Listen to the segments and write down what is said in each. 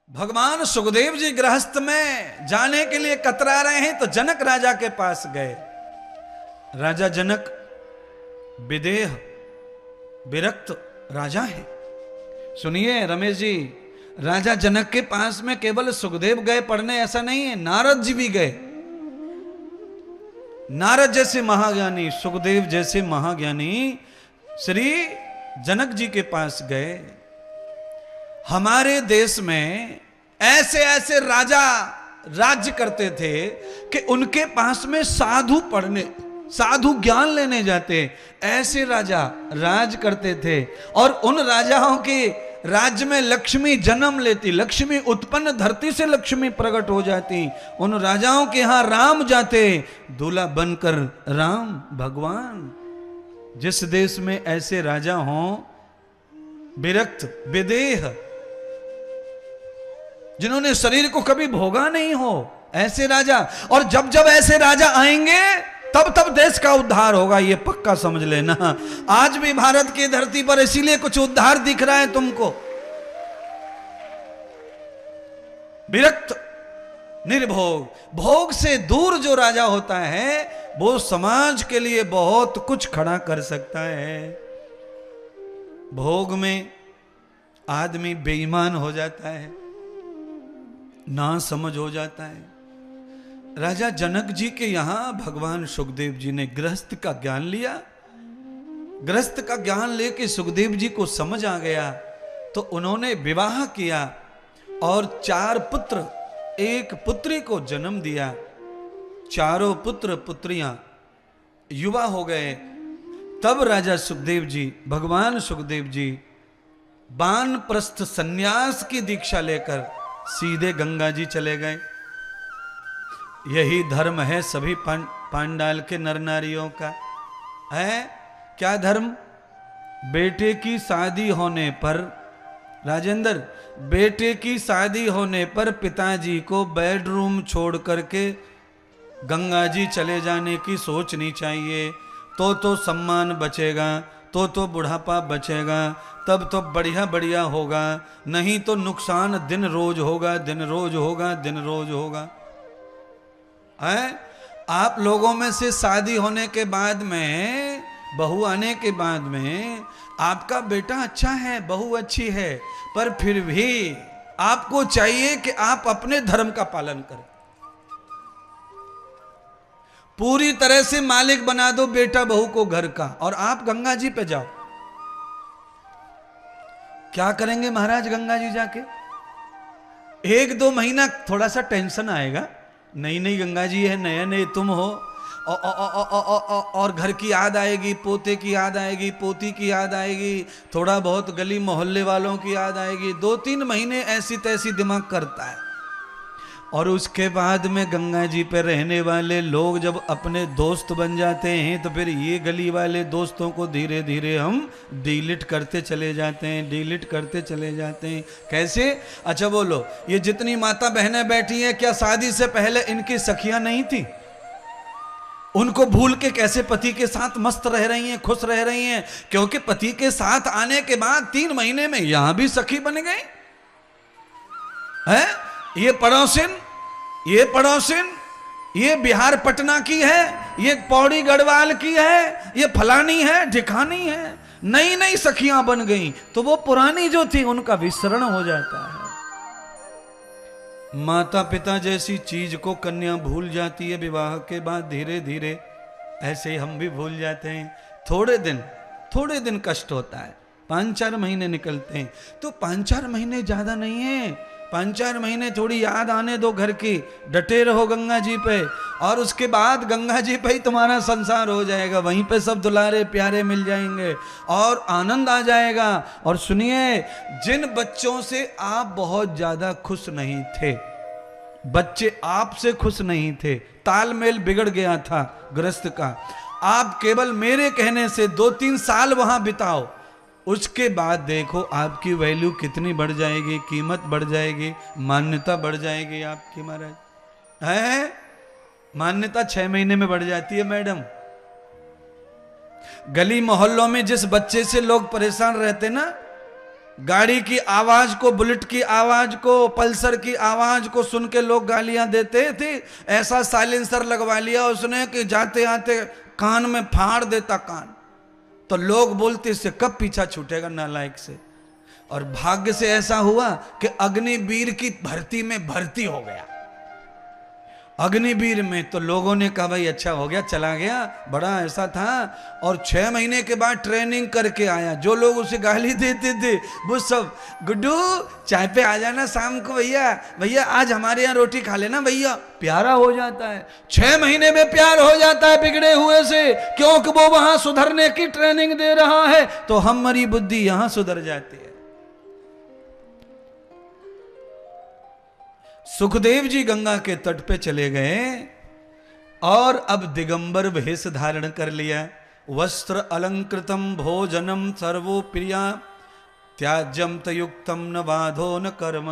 भगवान सुखदेव जी गृहस्थ में जाने के लिए कतरा रहे हैं तो जनक राजा के पास गए। राजा जनक विदेह विरक्त राजा है। सुनिए रमेश जी, राजा जनक के पास में केवल सुखदेव गए पढ़ने ऐसा नहीं है, नारद जी भी गए। नारद जैसे महाज्ञानी, सुखदेव जैसे महाज्ञानी श्री जनक जी के पास गए। हमारे देश में ऐसे ऐसे राजा राज्य करते थे कि उनके पास में साधु पढ़ने, साधु ज्ञान लेने जाते, ऐसे राजा राज करते थे। और उन राजाओं के राज्य में लक्ष्मी जन्म लेती, लक्ष्मी उत्पन्न, धरती से लक्ष्मी प्रकट हो जाती। उन राजाओं के यहां राम जाते दूल्हा बनकर, राम भगवान। जिस देश में ऐसे राजा हों, विरक्त विदेह, जिन्होंने शरीर को कभी भोगा नहीं हो, ऐसे राजा। और जब जब ऐसे राजा आएंगे तब तब देश का उद्धार होगा, ये पक्का समझ लेना। आज भी भारत की धरती पर इसीलिए कुछ उद्धार दिख रहा है तुमको। विरक्त निर्भोग, भोग से दूर जो राजा होता है वो समाज के लिए बहुत कुछ खड़ा कर सकता है। भोग में आदमी बेईमान हो जाता है, ना समझ हो जाता है। राजा जनक जी के यहां भगवान सुखदेव जी ने गृहस्थ का ज्ञान लिया। गृहस्थ का ज्ञान लेके सुखदेव जी को समझ आ गया तो उन्होंने विवाह किया और 4 पुत्र 1 पुत्री को जन्म दिया। चारों पुत्र पुत्रियां युवा हो गए। तब राजा सुखदेव जी, भगवान सुखदेव जी वानप्रस्थ सन्यास की दीक्षा लेकर सीधे गंगा जी चले गए। यही धर्म है सभी पांडाल के नर नारियों का है। क्या धर्म? बेटे की शादी होने पर, राजेंद्र, बेटे की शादी होने पर पिताजी को बेडरूम छोड़ करके गंगा जी चले जाने की सोचनी चाहिए। तो सम्मान बचेगा, तो बुढ़ापा बचेगा, तब तो बढ़िया बढ़िया होगा, नहीं तो नुकसान दिन रोज होगा, दिन रोज होगा, दिन रोज होगा। है आप लोगों में से शादी होने के बाद में, बहू आने के बाद में, आपका बेटा अच्छा है, बहू अच्छी है, पर फिर भी आपको चाहिए कि आप अपने धर्म का पालन करें। पूरी तरह से मालिक बना दो बेटा बहू को घर का, और आप गंगा जी पे जाओ। क्या करेंगे महाराज गंगा जी जाके? 1-2 महीना थोड़ा सा टेंशन आएगा, नई नई गंगा जी है, नए नए तुम हो, और घर की याद आएगी, पोते की याद आएगी, पोती की याद आएगी, थोड़ा बहुत गली मोहल्ले वालों की याद आएगी। 2-3 महीने ऐसी तैसी दिमाग करता है। और उसके बाद में गंगा जी पे रहने वाले लोग जब अपने दोस्त बन जाते हैं तो फिर ये गली वाले दोस्तों को धीरे धीरे हम डिलीट करते चले जाते हैं, डिलीट करते चले जाते हैं। कैसे? अच्छा बोलो, ये जितनी माता बहनें बैठी हैं, क्या शादी से पहले इनकी सखियां नहीं थी? उनको भूल के कैसे पति के साथ मस्त रह रही हैं, खुश रह रही हैं? क्योंकि पति के साथ आने के बाद 3 महीने में यहां भी सखी बन गई है। ये पड़ोसिन, ये बिहार पटना की है, ये पौड़ी गढ़वाल की है, ये फलानी है, ढिकानी है, नई नई सखियां बन गई। तो वो पुरानी जो थी उनका विसरण हो जाता है। माता पिता जैसी चीज को कन्या भूल जाती है विवाह के बाद धीरे धीरे, ऐसे हम भी भूल जाते हैं। थोड़े दिन कष्ट होता है, 5-4 महीने निकलते हैं। तो 5-4 महीने ज्यादा नहीं है, 5-4 महीने थोड़ी याद आने दो घर की, डटे रहो गंगा जी पे, और उसके बाद गंगा जी पे ही तुम्हारा संसार हो जाएगा। वहीं पे सब दुलारे प्यारे मिल जाएंगे और आनंद आ जाएगा। और सुनिए, जिन बच्चों से आप बहुत ज्यादा खुश नहीं थे, बच्चे आपसे खुश नहीं थे, तालमेल बिगड़ गया था गृहस्थ का, आप केवल मेरे कहने से 2-3 साल वहां बिताओ, उसके बाद देखो आपकी वैल्यू कितनी बढ़ जाएगी, कीमत बढ़ जाएगी, मान्यता बढ़ जाएगी आपकी। महाराज है मान्यता 6 महीने में बढ़ जाती है मैडम। गली मोहल्लों में जिस बच्चे से लोग परेशान रहते ना, गाड़ी की आवाज को, बुलेट की आवाज को, पल्सर की आवाज को सुन के लोग गालियां देते थे। ऐसा साइलेंसर लगवा लिया उसने कि जाते आते कान में फाड़ देता कान। तो लोग बोलते इससे कब पीछा छूटेगा नालायक से। और भाग्य से ऐसा हुआ कि अग्निवीर की भर्ती में भर्ती हो गया। अग्निवीर में तो लोगों ने कहा भाई अच्छा हो गया, चला गया, बड़ा ऐसा था। और 6 महीने के बाद ट्रेनिंग करके आया। जो लोग उसे गाली देते थे वो सब, गुड्डू चाय पे आ जाना शाम को, भैया भैया आज हमारे यहाँ रोटी खा लेना भैया, प्यारा हो जाता है। 6 महीने में प्यार हो जाता है बिगड़े हुए से, क्योंकि वो वहां सुधरने की ट्रेनिंग दे रहा है। तो हमारी बुद्धि यहां सुधर जाती है। सुखदेव जी गंगा के तट पे चले गए और अब दिगंबर भेष धारण कर लिया। वस्त्र अलंकृतम भोजनम सर्वोप्रिया त्याज्यम तयुक्तम न बाधो न कर्म।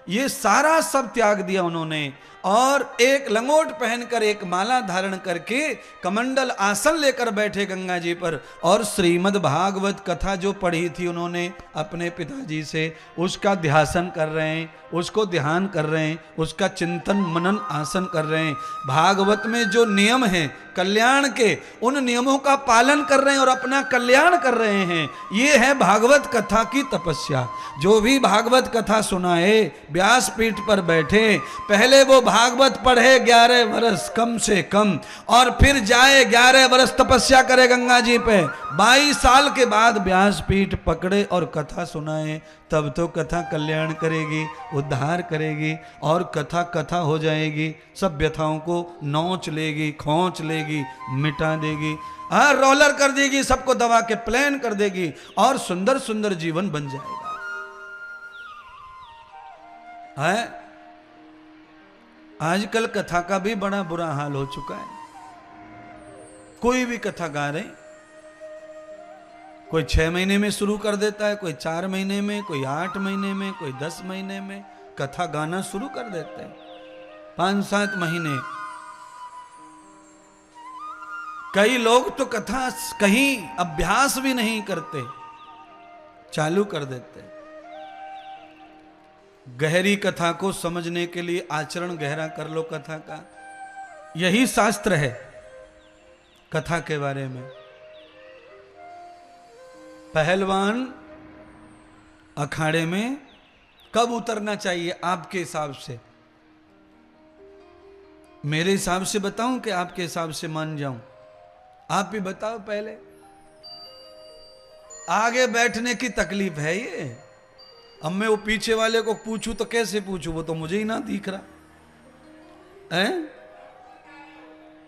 ये सारा सब त्याग दिया उन्होंने और एक लंगोट पहनकर, एक माला धारण करके कमंडल आसन लेकर बैठे गंगा जी पर। और श्रीमद् भागवत कथा जो पढ़ी थी उन्होंने अपने पिताजी से, उसका ध्यासन कर रहे हैं, उसको ध्यान कर रहे हैं, उसका चिंतन मनन आसन कर रहे हैं। भागवत में जो नियम हैं कल्याण के, उन नियमों का पालन कर रहे हैं और अपना कल्याण कर रहे हैं। ये है भागवत कथा की तपस्या। जो भी भागवत कथा सुनाए, व्यासपीठ पर बैठे, पहले वो भागवत पढ़े 11 वर्ष कम से कम, और फिर जाए 11 वर्ष तपस्या करे गंगा जी पे। 22 साल के बाद व्यासपीठ पकड़े और कथा सुनाए, तब तो कथा कल्याण करेगी, उद्धार करेगी और कथा कथा हो जाएगी। सब व्यथाओं को नोच लेगी, खोंच लेगी, मिटा देगी, रोलर कर देगी, सबको दबा के प्लान कर देगी और सुंदर सुंदर जीवन बन जाएगा। है आजकल कथा का भी बड़ा बुरा हाल हो चुका है। कोई भी कथा गा रहे, कोई 6 महीने में शुरू कर देता है, कोई 4 महीने में, कोई 8 महीने में, कोई 10 महीने में कथा गाना शुरू कर देते हैं। 5-7 महीने। कई लोग तो कथा कहीं अभ्यास भी नहीं करते, चालू कर देते। गहरी कथा को समझने के लिए आचरण गहरा कर लो कथा का। यही शास्त्र है कथा के बारे में। पहलवान अखाड़े में कब उतरना चाहिए आपके हिसाब से? मेरे हिसाब से बताऊं कि आपके हिसाब से मान जाऊं? आप भी बताओ पहले। आगे बैठने की तकलीफ है ये। अब मैं वो पीछे वाले को पूछूं तो कैसे पूछूं, वो तो मुझे ही ना दिख रहा है।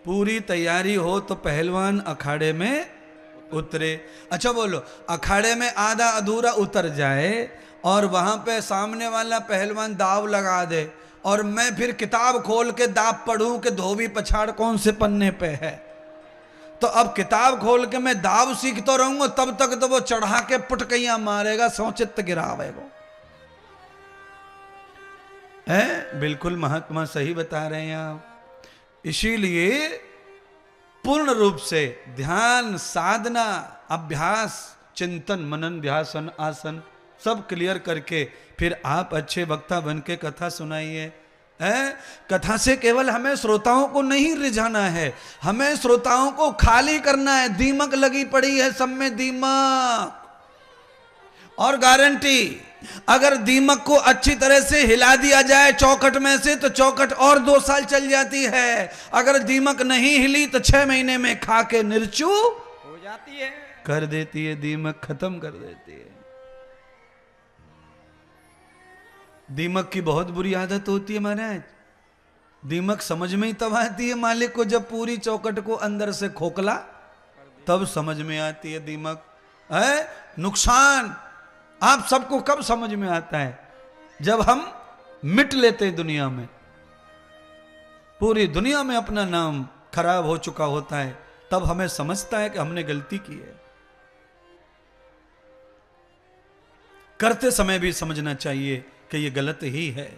पूरी तैयारी हो तो पहलवान अखाड़े में उतरे। अच्छा बोलो, अखाड़े में आधा अधूरा उतर जाए और वहां पे सामने वाला पहलवान दाव लगा दे और मैं फिर किताब खोल के दाव पढ़ूं कि धोबी पछाड़ कौन से पन्ने पे है, तो अब किताब खोल के मैं दाव सीखता रहूंगा, तब तक तो वो चढ़ा के पुटकैया मारेगा, सौचित्त गिरावेगा। है बिल्कुल महात्मा सही बता रहे हैं आप। इसीलिए पूर्ण रूप से ध्यान, साधना, अभ्यास, चिंतन, मनन, ध्यासन, आसन सब क्लियर करके फिर आप अच्छे वक्ता बन के कथा सुनाइए। कथा से केवल हमें श्रोताओं को नहीं रिझाना है, हमें श्रोताओं को खाली करना है। दीमक लगी पड़ी है सब में, दीमक। और गारंटी, अगर दीमक को अच्छी तरह से हिला दिया जाए चौखट में से तो चौखट और 2 साल चल जाती है। अगर दीमक नहीं हिली तो 6 महीने में खा के निर्चू हो जाती है, कर देती है, दीमक खत्म कर देती है। दीमक की बहुत बुरी आदत होती है महाराज। दीमक समझ में ही तब आती है मालिक को जब पूरी चौखट को अंदर से खोखला, तब समझ में आती है दीमक। है नुकसान आप सबको कब समझ में आता है? जब हम मिट लेते हैं दुनिया में, पूरी दुनिया में अपना नाम खराब हो चुका होता है, तब हमें समझता है कि हमने गलती की है। करते समय भी समझना चाहिए कि ये गलत ही है।